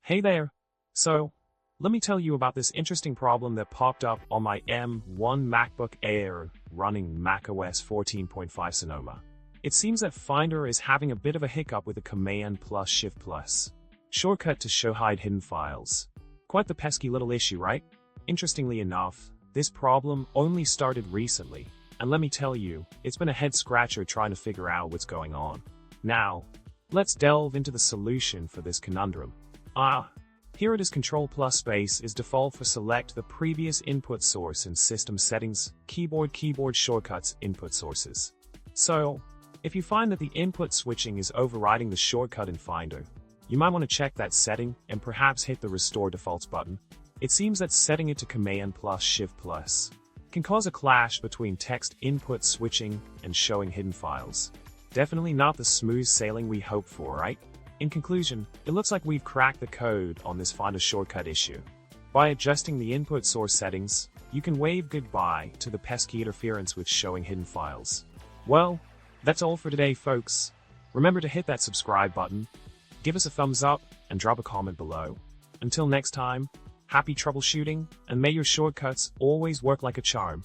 Hey there! So, let me tell you about this interesting problem that popped up on my M1 MacBook Air running macOS 14.5 Sonoma. It seems that Finder is having a bit of a hiccup with the Command plus Shift plus shortcut to show hide hidden files. Quite the pesky little issue, right? Interestingly enough, this problem only started recently, and let me tell you, it's been a head-scratcher trying to figure out what's going on. Now, let's delve into the solution for this conundrum. Here it is. Control plus space is default for select the previous input source in system settings, keyboard shortcuts input sources. So, if you find that the input switching is overriding the shortcut in Finder, you might want to check that setting and perhaps hit the Restore Defaults button. It seems that setting it to Command plus Shift plus can cause a clash between text input switching and showing hidden files. Definitely not the smooth sailing we hoped for, right? In conclusion, it looks like we've cracked the code on this Finder shortcut issue. By adjusting the input source settings, you can wave goodbye to the pesky interference with showing hidden files. Well, that's all for today, folks. Remember to hit that subscribe button, give us a thumbs up, and drop a comment below. Until next time, happy troubleshooting, and may your shortcuts always work like a charm.